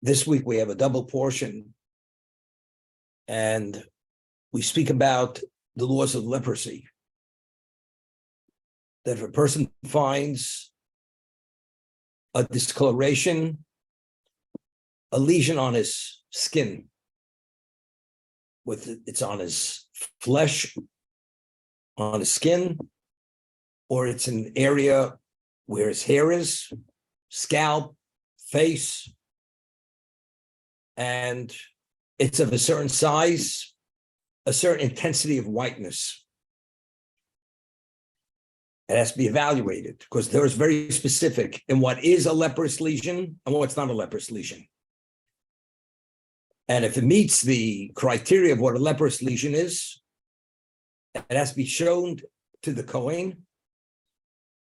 This week we have a double portion, and we speak about the laws of leprosy. That if a person finds a discoloration, a lesion on his skin, it's on his flesh, on his skin, or it's an area where his hair is, scalp, face, and it's of a certain size, a certain intensity of whiteness. It has to be evaluated because there is very specific in what is a leprous lesion and what's not a leprous lesion. And if it meets the criteria of what a leprous lesion is, it has to be shown to the Kohen.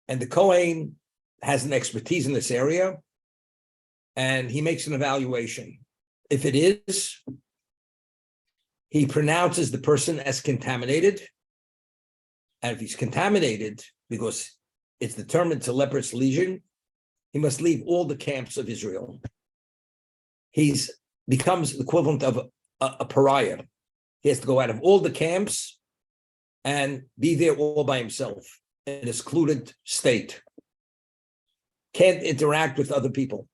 And the Kohen has an expertise in this area, and he makes an evaluation. If it is, he pronounces the person as contaminated. And if he's contaminated, because it's determined it's a leprous lesion, he must leave all the camps of Israel. He's becomes the equivalent of a pariah. He has to go out of all the camps and be there all by himself in a secluded state. Can't interact with other people.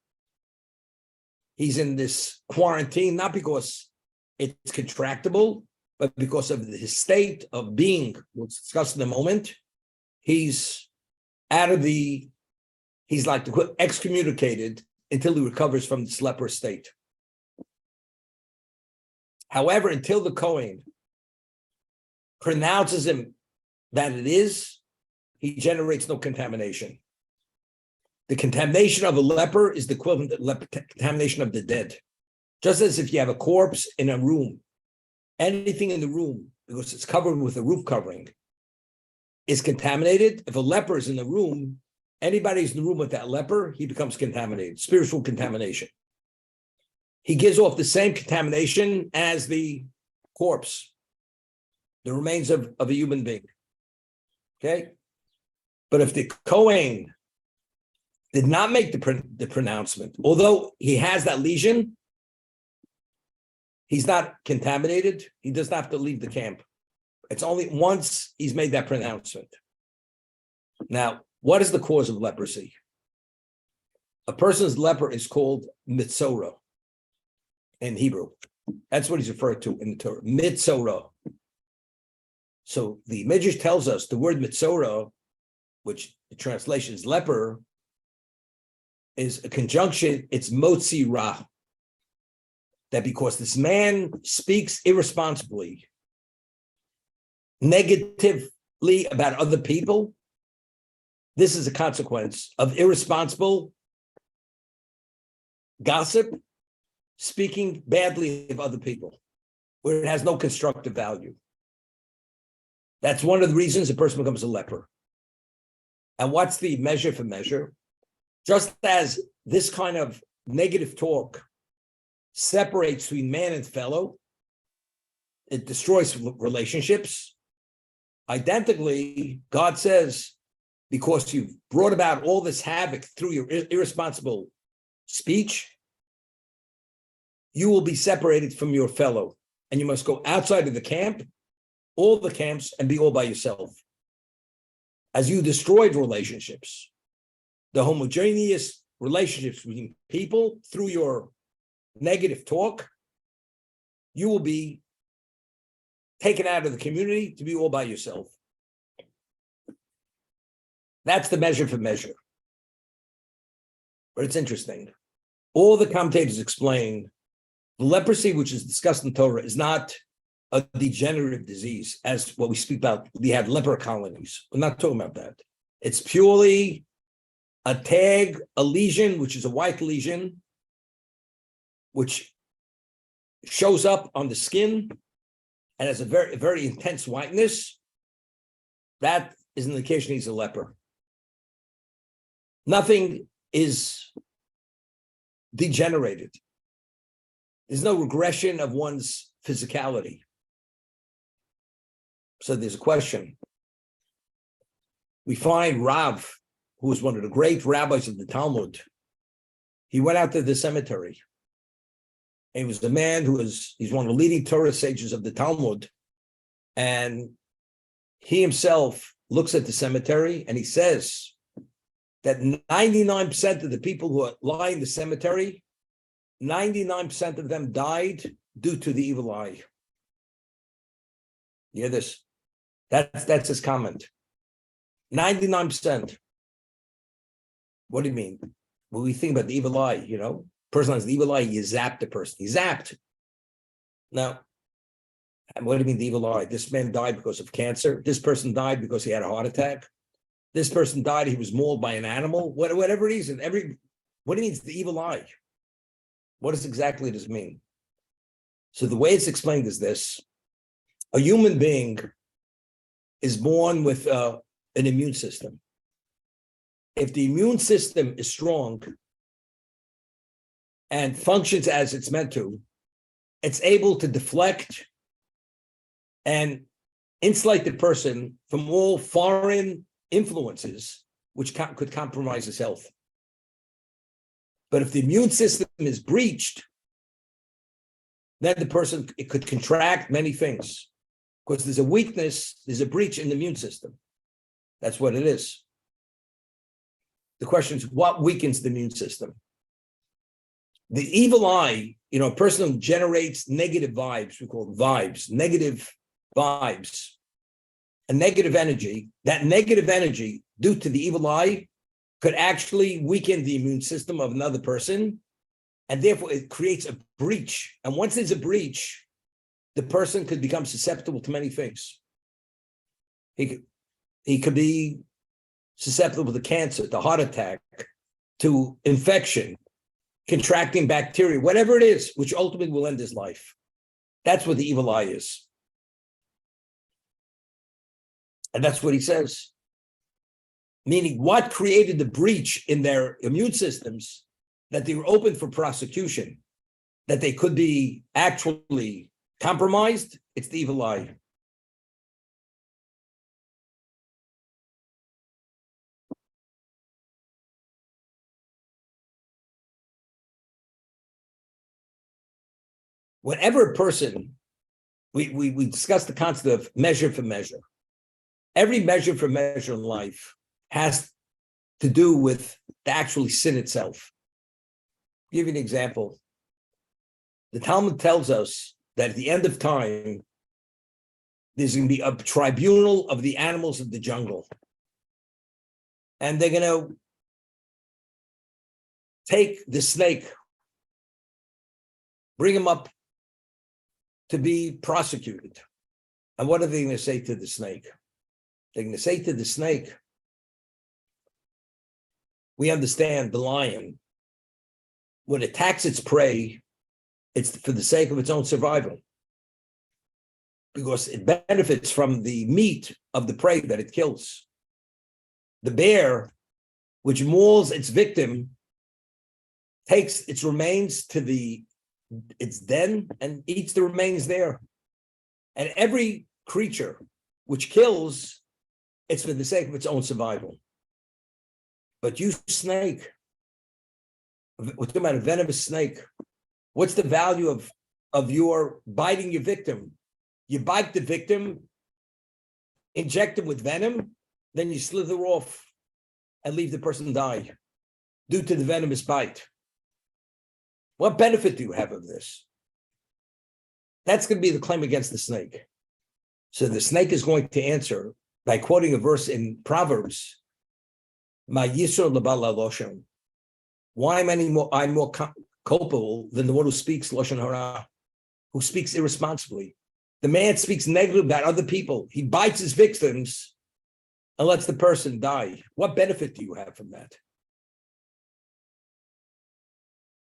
He's in this quarantine, not because it's contractable, but because of his state of being, we'll discuss in a moment. He's like excommunicated until he recovers from this leprous state. However, until the Kohen pronounces him that it is, he generates no contamination. The contamination of a leper is the equivalent of contamination of the dead. Just as if you have a corpse in a room, anything in the room, because it's covered with a roof covering, is contaminated. If a leper is in the room, anybody who's in the room with that leper, he becomes contaminated, spiritual contamination. He gives off the same contamination as the corpse, the remains of a human being. Okay? But if the Kohen did not make the pronouncement, although he has that lesion, he's not contaminated. He doesn't have to leave the camp. It's only once he's made that pronouncement. Now, what is the cause of leprosy? A person's leper is called mitzora in Hebrew. That's what he's referred to in the Torah, mitzora. So the Midrash tells us the word mitzora, which the translation is leper, is a conjunction, it's motzi ra. That because this man speaks irresponsibly, negatively about other people, this is a consequence of irresponsible gossip, speaking badly of other people, where it has no constructive value. That's one of the reasons a person becomes a leper. And what's the measure for measure? Just as this kind of negative talk separates between man and fellow, it destroys relationships. Identically, God says, because you've brought about all this havoc through your irresponsible speech, you will be separated from your fellow, and you must go outside of the camp, all the camps, and be all by yourself. As you destroyed relationships, the homogeneous relationships between people through your negative talk, you will be taken out of the community to be all by yourself. That's the measure for measure. But it's interesting. All the commentators explain the leprosy, which is discussed in Torah, is not a degenerative disease, as what we speak about. We have leper colonies. We're not talking about that. It's purely a tag, a lesion, which is a white lesion, which shows up on the skin and has a very, very intense whiteness. That is an indication he's a leper. Nothing is degenerated. There's no regression of one's physicality. So there's a question. We find Rav, who was one of the great rabbis of the Talmud. He went out to the cemetery And he was the man he's one of the leading Torah sages of the Talmud. And he himself looks at the cemetery and he says that 99% of the people who lie in the cemetery, 99% of them died due to the evil eye. You hear this? That's his comment. 99%. What do you mean? When we think about the evil eye, person has the evil eye, you zap the person. He zapped. Now, what do you mean the evil eye? This man died because of cancer. This person died because he had a heart attack. This person died, he was mauled by an animal. Whatever reason, what do you mean it's the evil eye? What exactly does it mean? So the way it's explained is this. A human being is born with an immune system. If the immune system is strong and functions as it's meant to, it's able to deflect and insulate the person from all foreign influences which could compromise his health. But if the immune system is breached, then the person, it could contract many things. Because there's a weakness, there's a breach in the immune system. That's what it is. The question is, what weakens the immune system? The evil eye, a person who generates negative vibes, we call them vibes, negative vibes, a negative energy, that negative energy due to the evil eye could actually weaken the immune system of another person, and therefore it creates a breach. And once there's a breach, the person could become susceptible to many things. He could be susceptible to cancer, to heart attack, to infection, contracting bacteria, whatever it is, which ultimately will end his life. That's what the evil eye is. And that's what he says. Meaning, what created the breach in their immune systems that they were open for prosecution, that they could be actually compromised? It's the evil eye. Whenever a person, we discussed the concept of measure for measure. Every measure for measure in life has to do with the actual sin itself. I'll give you an example. The Talmud tells us that at the end of time, there's going to be a tribunal of the animals of the jungle. And they're going to take the snake, bring him up to be prosecuted. And what are they going to say to the snake? They're going to say to the snake, we understand the lion, when it attacks its prey, it's for the sake of its own survival, because it benefits from the meat of the prey that it kills. The bear, which mauls its victim, takes its remains to its den and eats the remains there. And every creature which kills, it's for the sake of its own survival. But you snake, we're talking about a venomous snake. What's the value of your biting your victim? You bite the victim, inject him with venom, then you slither off and leave the person die due to the venomous bite. What benefit do you have of this? That's going to be the claim against the snake. So the snake is going to answer by quoting a verse in Proverbs, "Ma yisro lebal loshen." Why am I more culpable than the one who speaks loshen hara, who speaks irresponsibly? The man speaks negatively about other people. He bites his victims and lets the person die. What benefit do you have from that?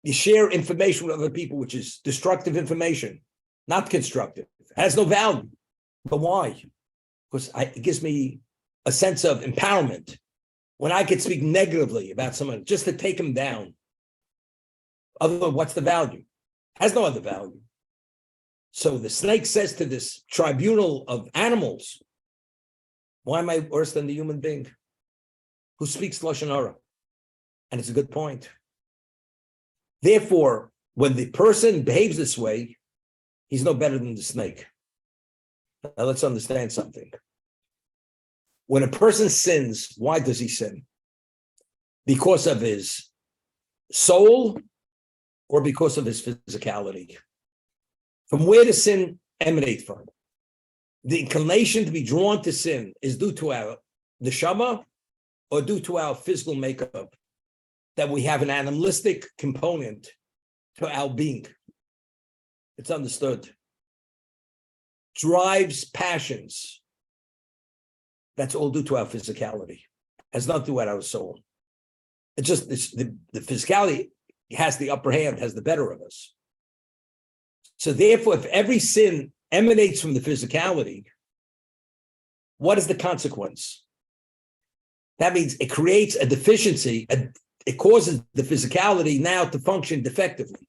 You share information with other people, which is destructive information, not constructive. It has no value. But why? Because it gives me a sense of empowerment when I could speak negatively about someone just to take them down. Otherwise, what's the value? Has no other value. So the snake says to this tribunal of animals, why am I worse than the human being who speaks lashon hara? And it's a good point. Therefore, when the person behaves this way, he's no better than the snake. Now let's understand something. When a person sins, why does he sin? Because of his soul or because of his physicality? From where does sin emanate from? The inclination to be drawn to sin is due to our neshama or due to our physical makeup, that we have an animalistic component to our being. It's understood. Drives, passions. That's all due to our physicality. Has nothing to do with our soul. It's just the physicality has the upper hand, has the better of us. So therefore, if every sin emanates from the physicality, what is the consequence? That means it creates a deficiency. It causes the physicality now to function defectively.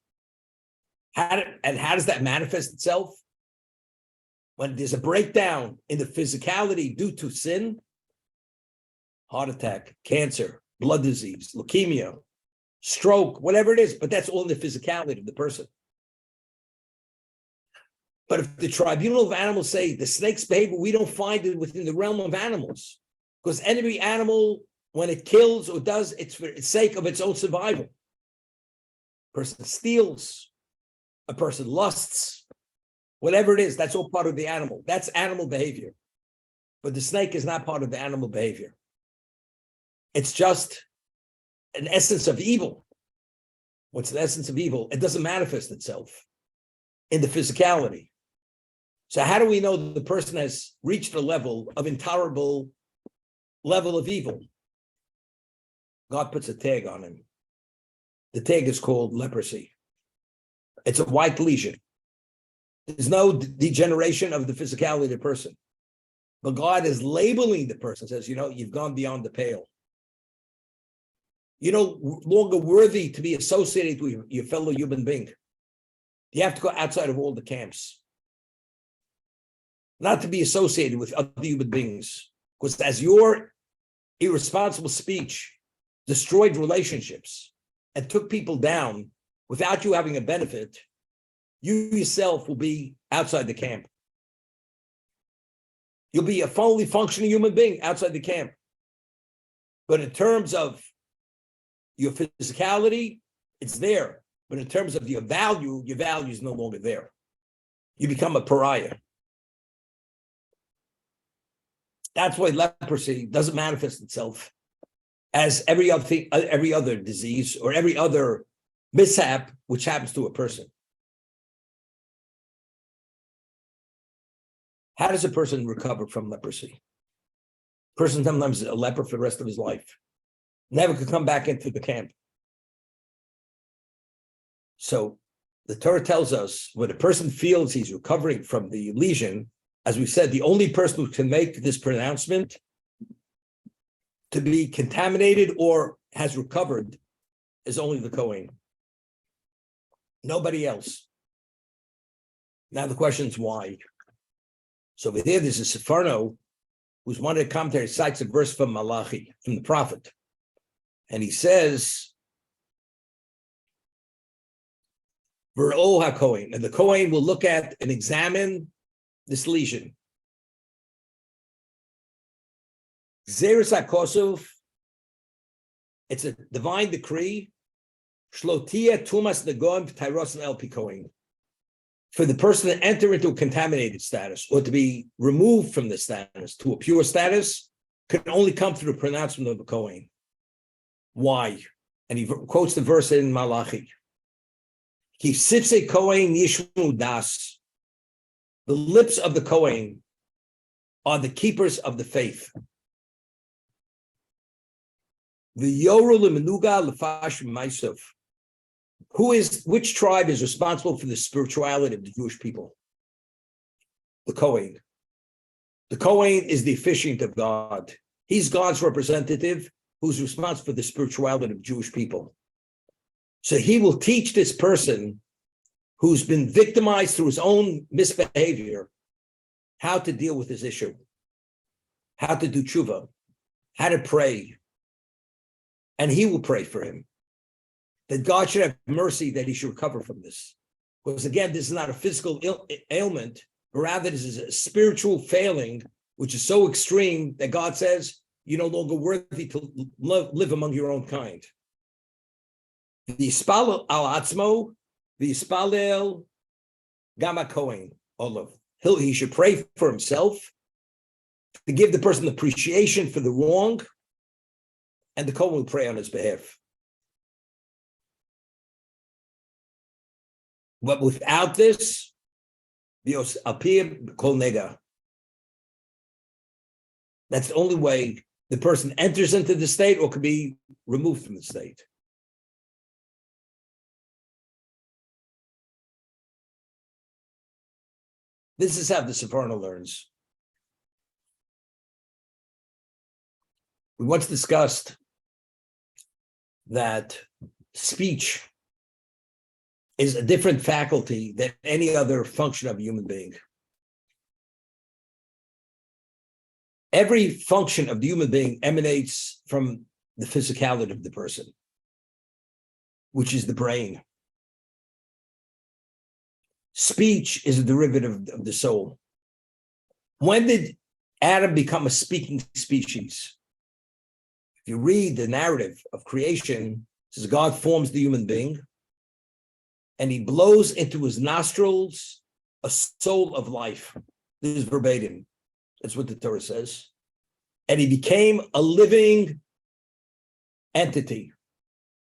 How does that manifest itself? When there's a breakdown in the physicality due to sin, heart attack, cancer, blood disease, leukemia, stroke, whatever it is, but that's all in the physicality of the person. But if the tribunal of animals say the snake's behavior, we don't find it within the realm of animals, because every animal, when it kills or does, it's for the sake of its own survival. A person steals, a person lusts, whatever it is, that's all part of the animal. That's animal behavior. But the snake is not part of the animal behavior. It's just an essence of evil. What's the essence of evil? It doesn't manifest itself in the physicality. So how do we know that the person has reached a level of intolerable level of evil? God puts a tag on him. The tag is called leprosy. It's a white lesion. There's no degeneration of the physicality of the person. But God is labeling the person, says, you've gone beyond the pale. You're no longer worthy to be associated with your fellow human being. You have to go outside of all the camps. Not to be associated with other human beings. Because as your irresponsible speech destroyed relationships and took people down without you having a benefit, you yourself will be outside the camp. You'll be a fully functioning human being outside the camp. But in terms of your physicality, it's there. But in terms of your value is no longer there. You become a pariah. That's why leprosy doesn't manifest itself as every other disease or every other mishap which happens to a person. How does a person recover from leprosy? A person sometimes is a leper for the rest of his life. Never could come back into the camp. So the Torah tells us when a person feels he's recovering from the lesion, as we said, the only person who can make this pronouncement to be contaminated or has recovered is only the Kohen. Nobody else. Now the question is why? So over here, there's a Sepharno who's one of the commentaries cites a verse from Malachi, from the prophet. And he says, V'ro HaKohen, and the Kohen will look at and examine this lesion. Zeres HaKosov, it's a divine decree, Shlotia Tumas Negoim Tyros El Kohen, for the person to enter into a contaminated status or to be removed from the status to a pure status can only come through the pronouncement of the Kohen. Why? And he quotes the verse in Malachi. Ki sipse Kohen yishmu das. The lips of the Kohen are the keepers of the faith. The Yoru lemenuga lefash ma'isov. Which tribe is responsible for the spirituality of the Jewish people? The Kohen. The Kohen is the officiant of God. He's God's representative who's responsible for the spirituality of Jewish people. So he will teach this person who's been victimized through his own misbehavior how to deal with his issue, how to do tshuva, how to pray, and he will pray for him. that God should have mercy, that he should recover from this. Because again, this is not a physical ailment, but rather this is a spiritual failing, which is so extreme that God says you're no longer worthy to live among your own kind. The Yispalel al Atzmo, the Yispalel Gama Kohen, Olav. He should pray for himself to give the person appreciation for the wrong, and the Kohen will pray on his behalf. But without this, that's the only way the person enters into the state or could be removed from the state. This is how the Sefarno learns. We once discussed that speech is a different faculty than any other function of a human being. Every function of the human being emanates from the physicality of the person, which is the brain. Speech is a derivative of the soul. When did Adam become a speaking species? If you read the narrative of creation, it says God forms the human being, and he blows into his nostrils a soul of life. This is verbatim. That's what the Torah says. And he became a living entity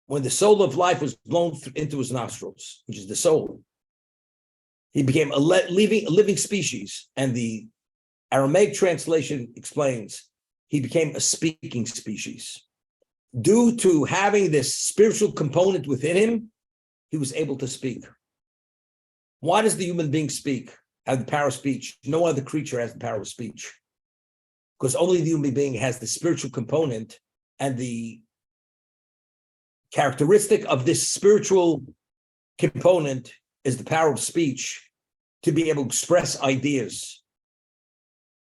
when the soul of life was blown into his nostrils, which is the soul. He became a living species. And the Aramaic translation explains he became a speaking species. Due to having this spiritual component within him, he was able to speak. Why does the human being speak, have the power of speech? No other creature has the power of speech. Because only the human being has the spiritual component, and the characteristic of this spiritual component is the power of speech, to be able to express ideas,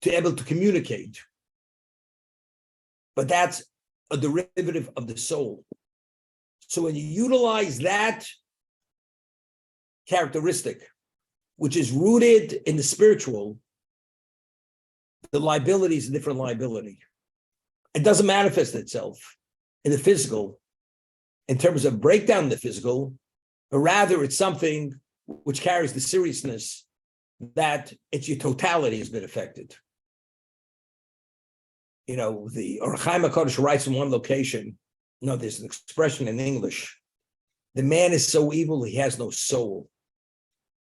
to be able to communicate. But that's a derivative of the soul. So when you utilize that characteristic, which is rooted in the spiritual, the liability is a different liability. It doesn't manifest itself in the physical in terms of breakdown in the physical, but rather it's something which carries the seriousness that your totality has been affected. You know, the Or Chaim HaKadosh writes in one location, there's an expression in English, the man is so evil, he has no soul.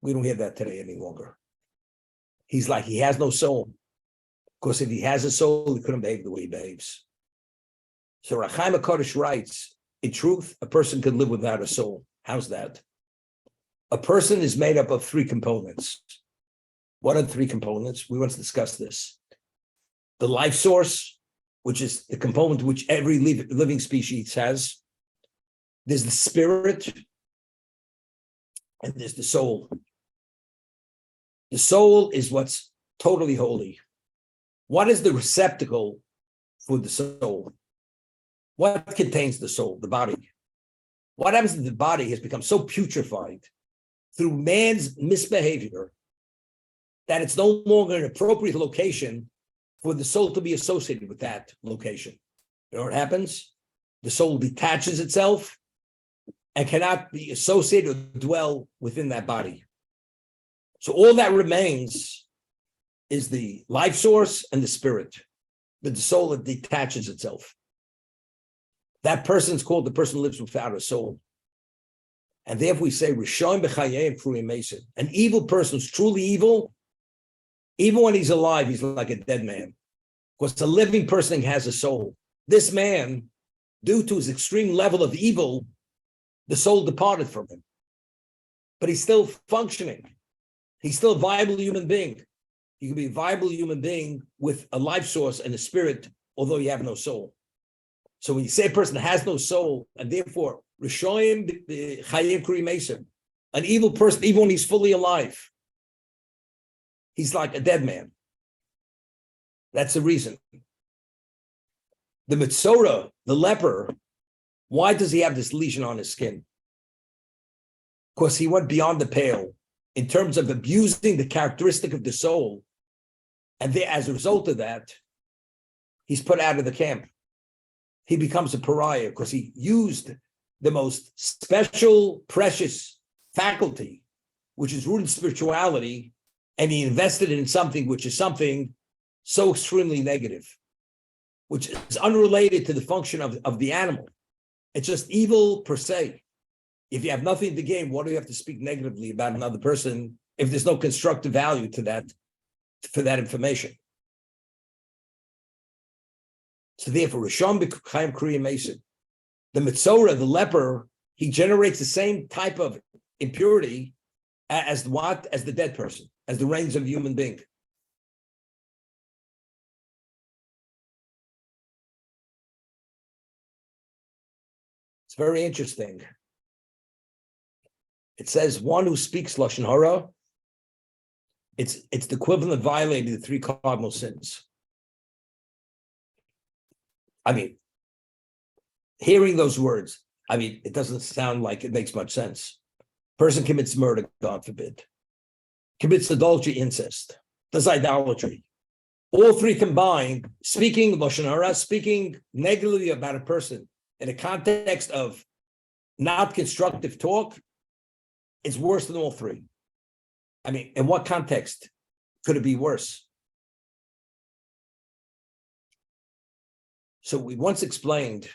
We don't hear that today any longer. He's like, he has no soul. Because if he has a soul, he couldn't behave the way he behaves. So Chaim HaKadosh writes, in truth, a person could live without a soul. How's that? A person is made up of three components. What are the three components? We once discussed this. The life source, which is the component which every living species has. There's the spirit, and there's the soul. The soul is what's totally holy. What is the receptacle for the soul? What contains the soul? The body. What happens if the body has become so putrefied through man's misbehavior that it's no longer an appropriate location for the soul to be associated with that location? You know what happens? The soul detaches itself and cannot be associated or dwell within that body. So all that remains is the life source and the spirit, but the soul that detaches itself. That person is called the person who lives without a soul. And therefore we say, Rishon b'chayei pruim mesim. An evil person is truly evil. Even when he's alive, he's like a dead man. Because a living person has a soul. This man, due to his extreme level of evil, the soul departed from him. But he's still functioning. He's still a viable human being. You can be a viable human being with a life source and a spirit, although you have no soul. So when you say a person has no soul, and therefore, Rishoyim Chayim Kuri Mesim, an evil person, even when he's fully alive, he's like a dead man. That's the reason. The Mitzora, the leper, why does he have this lesion on his skin? because he went beyond the pale in terms of abusing the characteristic of the soul. And as a result of that, he's put out of the camp. He becomes a pariah because he used the most special, precious faculty, which is rooted in spirituality, and he invested it in something which is something so extremely negative, which is unrelated to the function of the animal. It's just evil per se. If you have nothing to gain, what do you have to speak negatively about another person if there's no constructive value to that, for that information? So therefore, Rishon b'Chaim Kriya Mason, the Mitzorah, the leper, he generates the same type of impurity as what? As the dead person, as the reins of a human being. It's very interesting. It says one who speaks Lashon Hara, it's the equivalent of violating the 3 cardinal sins. I mean, hearing those words, I mean, it doesn't sound like it makes much sense. Person commits murder, God forbid, commits adultery, incest, does idolatry. All 3 combined, speaking Lashon Hara, speaking negatively about a person in a context of not constructive talk, it's worse than all 3. I mean, in what context could it be worse? So we once explained,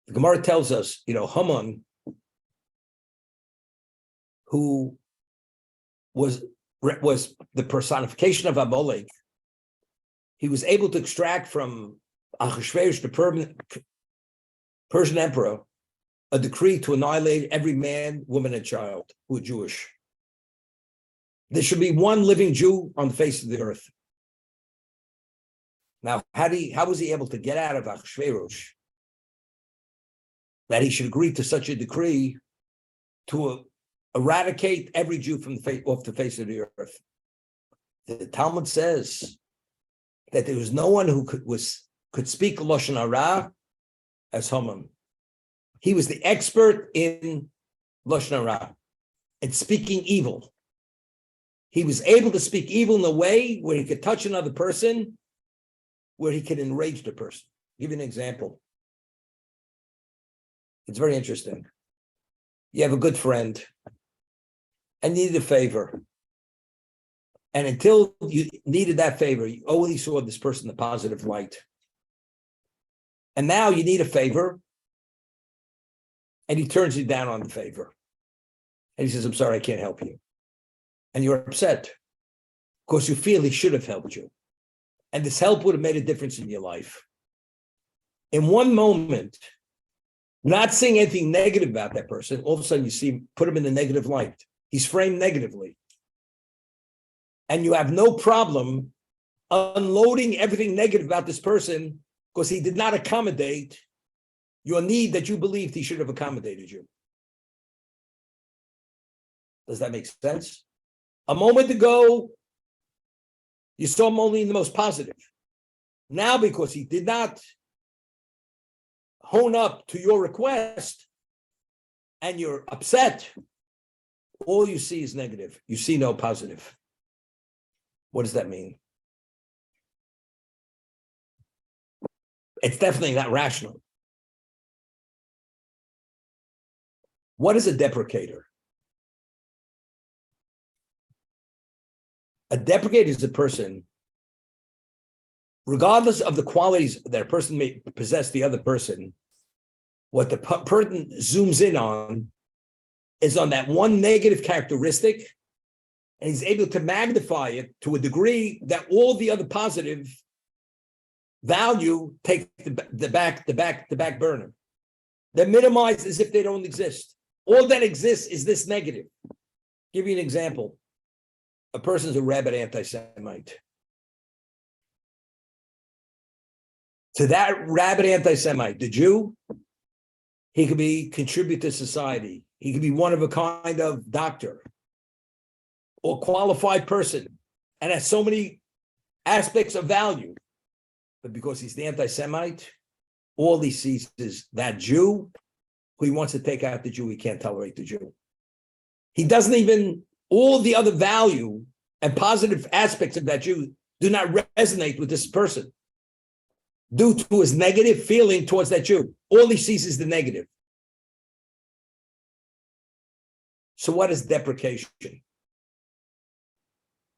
the Gemara tells us, Haman, who was the personification of Amalek, he was able to extract from Ahasuerus, the Persian emperor, a decree to annihilate every man, woman, and child who are Jewish. There should be one living Jew on the face of the earth. Now, how was he able to get out of Ahasuerus that he should agree to such a decree to eradicate every Jew from off the face of the earth? The Talmud says that there was no one who could speak Lashon Hara as Haman. He was the expert in Lashon Hara and speaking evil. He was able to speak evil in a way where he could touch another person, where he could enrage the person. I'll give you an example. It's very interesting. You have a good friend and you need a favor. And until you needed that favor, you only saw this person in a positive light. And now you need a favor, and he turns you down on the favor. And he says, I'm sorry, I can't help you. And you're upset because you feel he should have helped you. And this help would have made a difference in your life. In one moment, not saying anything negative about that person, all of a sudden you see him, put him in a negative light. He's framed negatively. And you have no problem unloading everything negative about this person because he did not accommodate your need that you believed he should have accommodated you. Does that make sense? A moment ago, you saw him only in the most positive. Now, because he did not hone up to your request and you're upset, all you see is negative. You see no positive. What does that mean? It's definitely not rational. What is a deprecator? A deprecator is a person, regardless of the qualities that a person may possess the other person, what the person zooms in on is on that one negative characteristic, and he's able to magnify it to a degree that all the other positive value take the back burner. They're minimized as if they don't exist. All that exists is this negative. Give you an example. A person's a rabid anti-Semite. To that rabid anti-Semite, the Jew, he could contribute to society. He could be one of a kind of doctor or qualified person and has so many aspects of value. But because he's the anti-Semite, all he sees is that Jew who he wants to take out the Jew. He can't tolerate the Jew. He doesn't even, all the other value and positive aspects of that Jew do not resonate with this person due to his negative feeling towards that Jew. All he sees is the negative. So what is deprecation?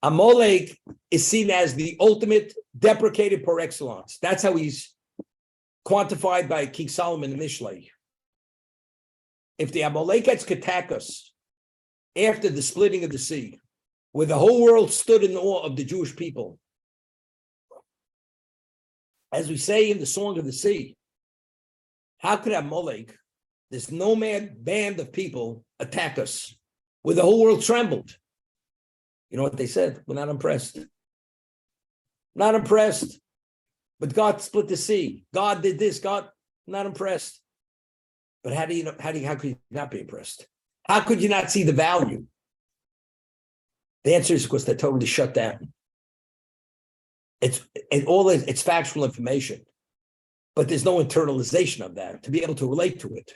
Amalek is seen as the ultimate deprecated par excellence. That's how he's quantified by King Solomon in Mishlei. If the Amalekites could attack us after the splitting of the sea, where the whole world stood in awe of the Jewish people, as we say in the Song of the Sea, how could Amalek, this nomad band of people, attack us, where the whole world trembled? You know what they said? We're not impressed. Not impressed. But God split the sea. God did this. God, not impressed. But how could you not be impressed? How could you not see the value? The answer is because they're totally shut down. It's factual information, but there's no internalization of that to be able to relate to it.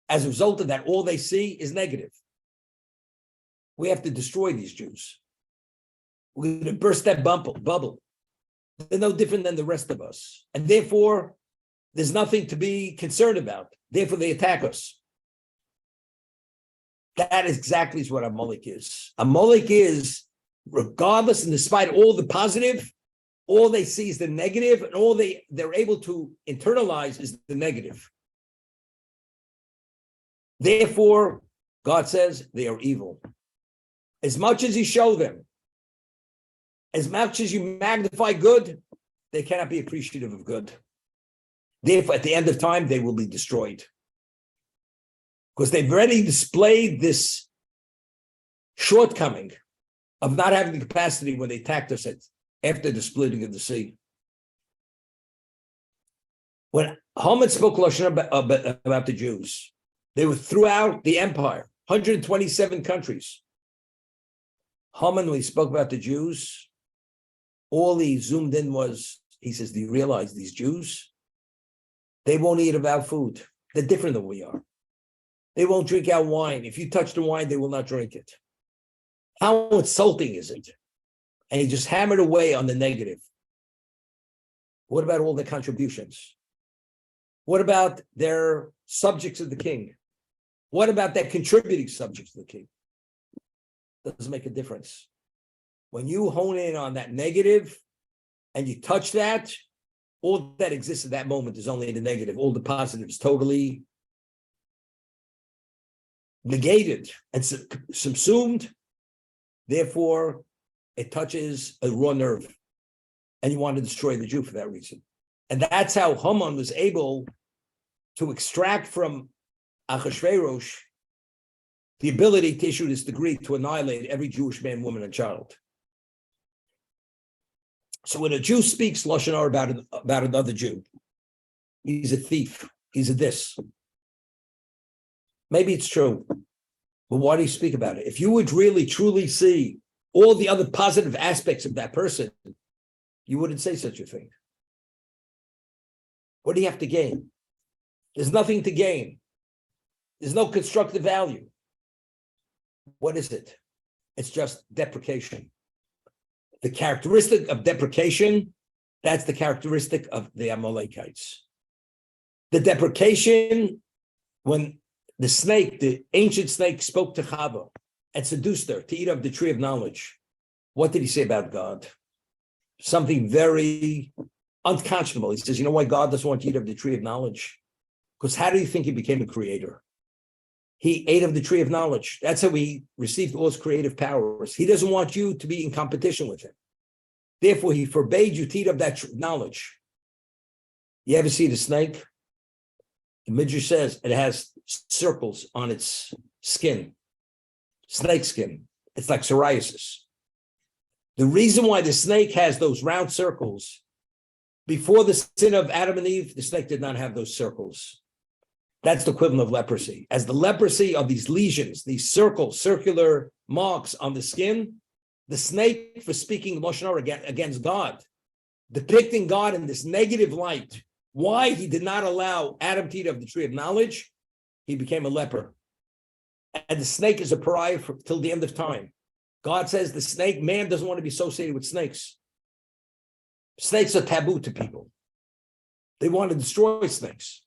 As a result of that, all they see is negative. We have to destroy these Jews. We're going to burst that bubble. They're no different than the rest of us. And therefore, there's nothing to be concerned about. Therefore, they attack us. That is exactly what Amalek is. Amalek is, regardless and despite all the positive, all they see is the negative, and all they're able to internalize is the negative. Therefore, God says they are evil. As much as you show them, as much as you magnify good, they cannot be appreciative of good. Therefore, at the end of time, they will be destroyed. Because they've already displayed this shortcoming of not having the capacity when they attacked us after the splitting of the sea. When Haman spoke Lashon about the Jews, they were throughout the empire, 127 countries. Haman, when he spoke about the Jews, all he zoomed in was, he says, do you realize these Jews? They won't eat of our food. They're different than we are. They won't drink our wine. If you touch the wine, they will not drink it. How insulting is it? And he just hammered away on the negative. What about all the contributions? What about their subjects of the king? What about their contributing subjects of the king? Doesn't make a difference. When you hone in on that negative and you touch that, all that exists at that moment is only the negative. All the positives totally negated and subsumed. Therefore, it touches a raw nerve. And you want to destroy the Jew for that reason. And that's how Haman was able to extract from Achashverosh the ability to issue this decree to annihilate every Jewish man, woman, and child. So when a Jew speaks Lashon Hara about another Jew, he's a thief, he's a this. Maybe it's true, but why do you speak about it? If you would really, truly see all the other positive aspects of that person, you wouldn't say such a thing. What do you have to gain? There's nothing to gain. There's no constructive value. What is it? It's just deprecation. The characteristic of deprecation, that's the characteristic of the Amalekites. The deprecation, when the snake, the ancient snake, spoke to Chava and seduced her to eat of the tree of knowledge, what did he say about God? Something very unconscionable. He says, you know why God doesn't want you to eat of the tree of knowledge? Because how do you think he became a creator? He ate of the tree of knowledge. That's how he received all his creative powers. He doesn't want you to be in competition with him. Therefore, he forbade you to eat of that knowledge. You ever see the snake? The Midrash says it has circles on its skin, snake skin. It's like psoriasis. The reason why the snake has those round circles, before the sin of Adam and Eve, the snake did not have those circles. That's the equivalent of leprosy. As the leprosy of these lesions, these circular marks on the skin, the snake, for speaking Lashon Hara against God, depicting God in this negative light, why he did not allow Adam to eat of the tree of knowledge, he became a leper. And the snake is a pariah till the end of time. God says the snake, man doesn't want to be associated with snakes. Snakes are taboo to people. They want to destroy snakes.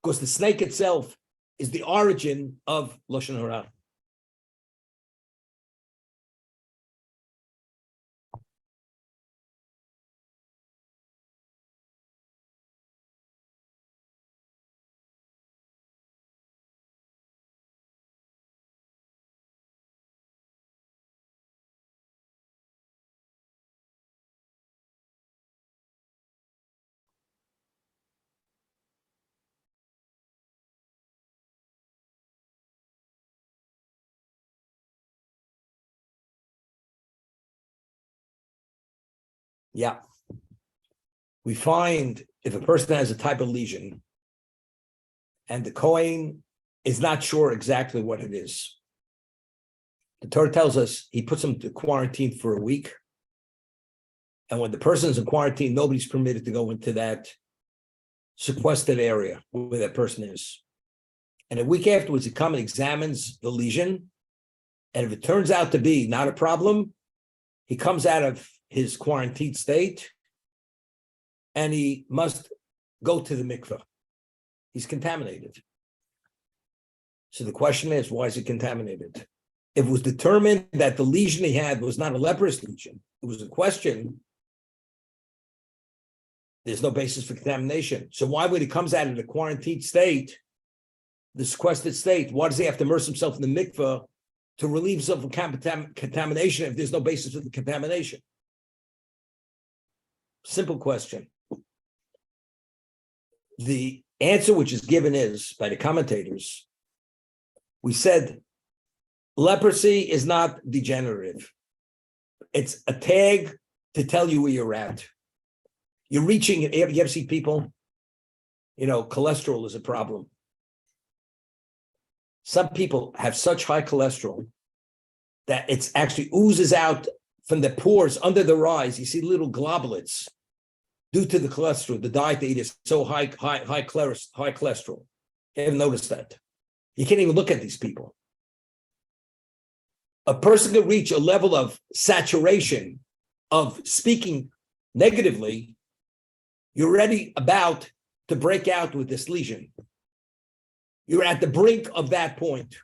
Because the snake itself is the origin of Lashon Hara. Yeah. We find if a person has a type of lesion and the Kohen is not sure exactly what it is, the Torah tells us he puts him to quarantine for a week. And when the person's in quarantine, nobody's permitted to go into that sequestered area where that person is. And a week afterwards, he comes and examines the lesion. And if it turns out to be not a problem, he comes out of his quarantine state and he must go to the mikveh. He's contaminated. So the question is, why is he contaminated? If it was determined that the lesion he had was not a leprous lesion, it was a question, there's no basis for contamination. So why, when he comes out of the quarantine state, the sequestered state, why does he have to immerse himself in the mikveh to relieve himself from contamination if there's no basis for the contamination? Simple question. The answer which is given is, by the commentators, we said leprosy is not degenerative. It's a tag to tell you where you're at. You're reaching, you ever see people, cholesterol is a problem. Some people have such high cholesterol that it's actually oozes out from the pores under their eyes. You see little globulets due to the cholesterol. The diet they eat is so high cholesterol. You haven't noticed that. You can't even look at these people. A person can reach a level of saturation of speaking negatively. You're already about to break out with this lesion. You're at the brink of that point.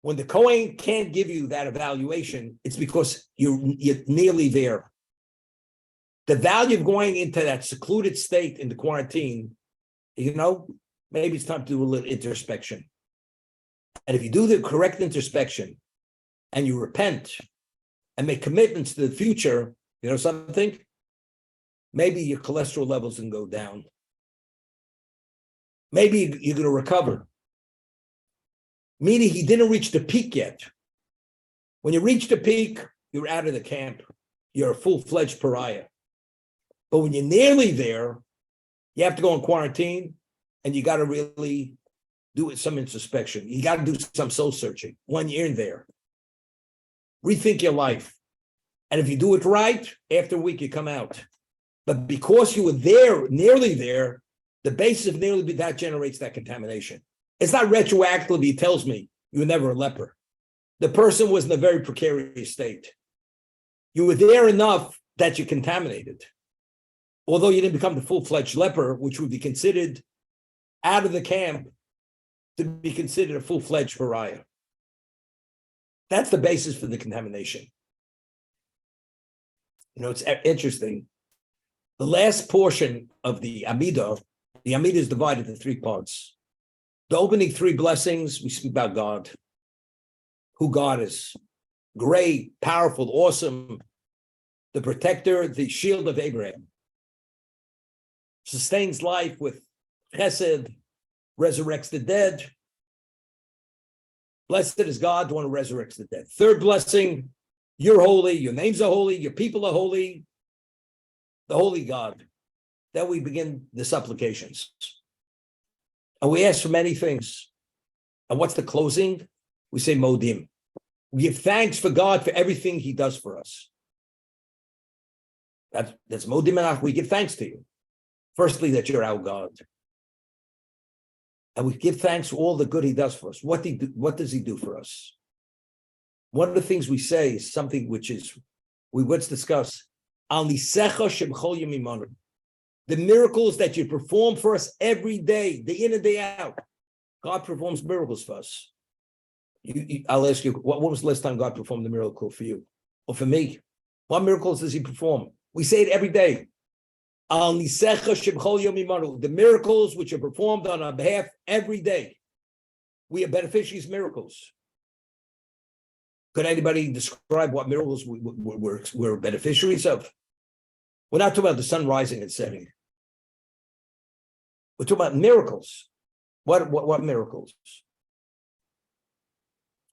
When the Kohen can't give you that evaluation, it's because you're nearly there. The value of going into that secluded state in the quarantine, maybe it's time to do a little introspection. And if you do the correct introspection and you repent and make commitments to the future, something, maybe your cholesterol levels can go down. Maybe you're going to recover. Meaning he didn't reach the peak yet. When you reach the peak, you're out of the camp. You're a full-fledged pariah. But when you're nearly there, you have to go in quarantine and you got to really do some introspection. You got to do some soul searching when you're in there. Rethink your life. And if you do it right, after a week, you come out. But because you were there, nearly there, the basis of nearly that generates that contamination. It's not retroactively, he tells me you were never a leper. The person was in a very precarious state. You were there enough that you contaminated. Although you didn't become the full-fledged leper, which would be considered out of the camp to be considered a full-fledged pariah. That's the basis for the contamination. It's interesting. The last portion of the Amidah is divided into three parts. The opening three blessings, we speak about God, who God is. Great, powerful, awesome, the protector, the shield of Abraham. Sustains life with chesed, resurrects the dead. Blessed is God, the one who resurrects the dead. Third blessing, you're holy, your names are holy, your people are holy, the holy God. Then we begin the supplications. And we ask for many things. And what's the closing? We say modim. We give thanks for God for everything he does for us. That's modim, and we give thanks to you. Firstly, that you're our God. And we give thanks for all the good he does for us. What does he do for us? One of the things we say is something which is, we once discussed, the miracles that you perform for us every day, day in and day out. God performs miracles for us. I'll ask you, what was the last time God performed a miracle for you? Or for me? What miracles does he perform? We say it every day. The miracles which are performed on our behalf every day. We are beneficiaries of miracles. Could anybody describe what miracles we're beneficiaries of? We're not talking about the sun rising and setting. We're talking about miracles. What miracles?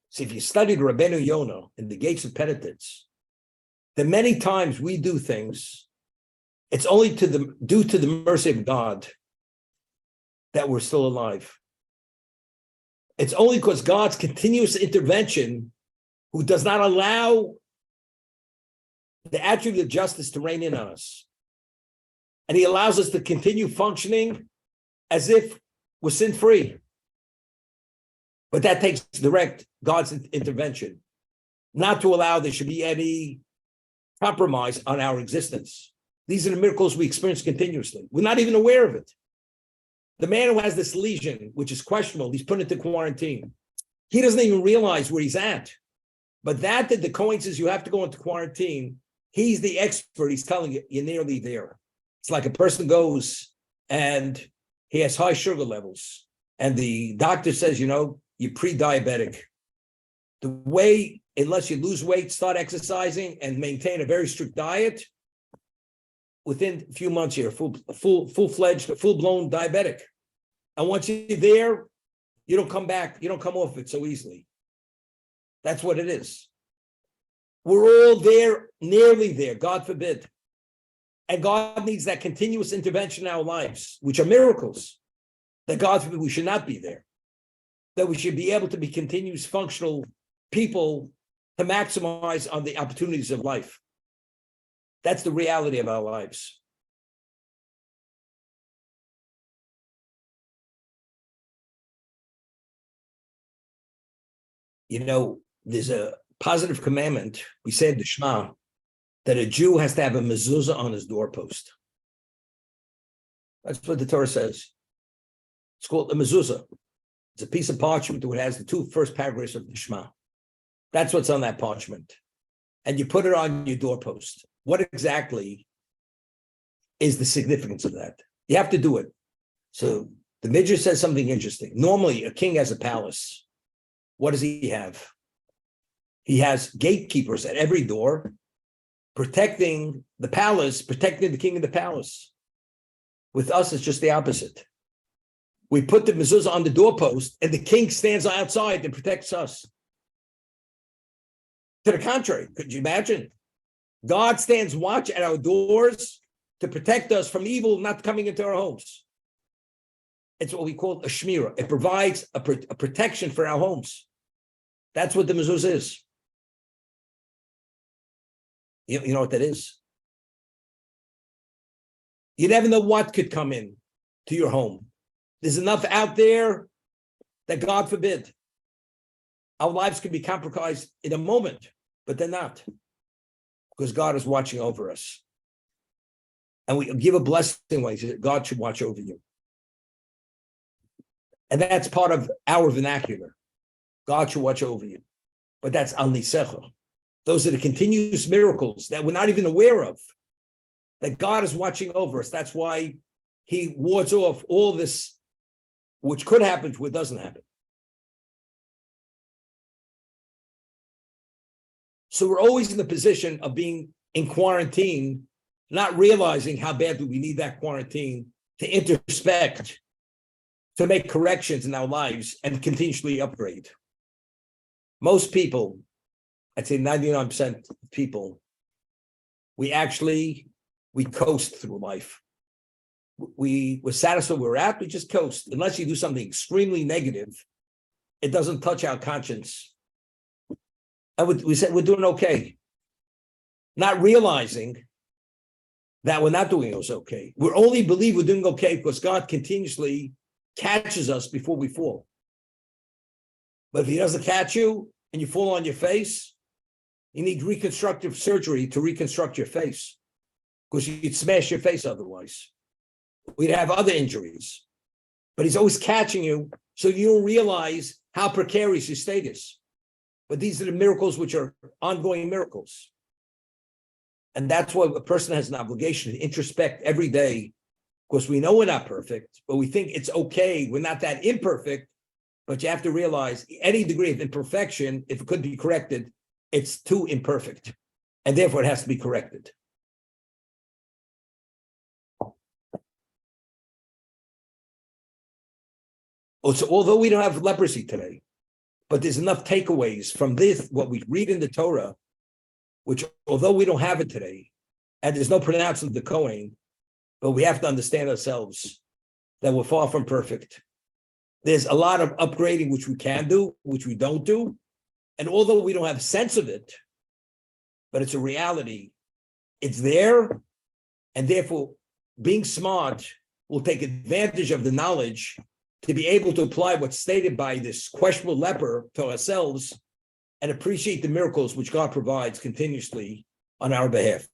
See, if you studied Rabbeinu Yonah in the Gates of Penitence, the many times we do things, it's only due to the mercy of God that we're still alive. It's only because God's continuous intervention, who does not allow the attribute of justice to reign in on us. And he allows us to continue functioning as if we're sin-free. But that takes direct God's intervention, not to allow there should be any compromise on our existence. These are the miracles we experience continuously. We're not even aware of it. The man who has this lesion, which is questionable, he's put into quarantine. He doesn't even realize where he's at. But that the coincidence you have to go into quarantine, he's the expert. He's telling you, you're nearly there. It's like a person goes and he has high sugar levels. And the doctor says, you're pre-diabetic. The way, unless you lose weight, start exercising, and maintain a very strict diet, within a few months, you're full-fledged, full-blown diabetic. And once you're there, you don't come back. You don't come off it so easily. That's what it is. We're all there, nearly there, God forbid. And God needs that continuous intervention in our lives, which are miracles, that God forbid we should not be there, that we should be able to be continuous functional people to maximize on the opportunities of life. That's the reality of our lives. There's a positive commandment, we say in the Shema, that a Jew has to have a mezuzah on his doorpost. That's what the Torah says. It's called a mezuzah. It's a piece of parchment that has the two first paragraphs of the Shema. That's what's on that parchment. And you put it on your doorpost. What exactly is the significance of that? You have to do it. So the Midrash says something interesting. Normally, a king has a palace. What does he have? He has gatekeepers at every door, protecting the palace, protecting the king of the palace. With us, it's just the opposite. We put the mezuzah on the doorpost, and the king stands outside and protects us. To the contrary, could you imagine? God stands watch at our doors to protect us from evil not coming into our homes. It's what we call a shmirah. It provides a protection for our homes. That's what the mezuzah is. You know what that is? You never know what could come in to your home. There's enough out there that, God forbid, our lives can be compromised in a moment, but they're not, because God is watching over us. And we give a blessing way that God should watch over you. And that's part of our vernacular. God should watch over you. But that's al nisecha. Those are the continuous miracles that we're not even aware of, that God is watching over us. That's why he wards off all this, which could happen, what doesn't happen. So we're always in the position of being in quarantine, not realizing how badly we need that quarantine to introspect, to make corrections in our lives and continuously upgrade. Most people, I'd say 99% of people, we coast through life. We're satisfied where we're at, we just coast. Unless you do something extremely negative, it doesn't touch our conscience. And we said we're doing okay. Not realizing that we're not doing okay. We only believe we're doing okay because God continuously catches us before we fall. But if he doesn't catch you and you fall on your face, you need reconstructive surgery to reconstruct your face, because you'd smash your face otherwise. We'd have other injuries. But he's always catching you, so you don't realize how precarious your state is. But these are the miracles which are ongoing miracles. And that's why a person has an obligation to introspect every day, because we know we're not perfect, but we think it's okay. We're not that imperfect, but you have to realize any degree of imperfection, if it could be corrected, it's too imperfect, and therefore it has to be corrected. So although we don't have leprosy today, but there's enough takeaways from this, what we read in the Torah, which although we don't have it today, and there's no pronouncement of the Kohen, but we have to understand ourselves that we're far from perfect. There's a lot of upgrading which we can do, which we don't do. And although we don't have a sense of it, but it's a reality, it's there. And therefore, being smart will take advantage of the knowledge to be able to apply what's stated by this questionable leper to ourselves and appreciate the miracles which God provides continuously on our behalf.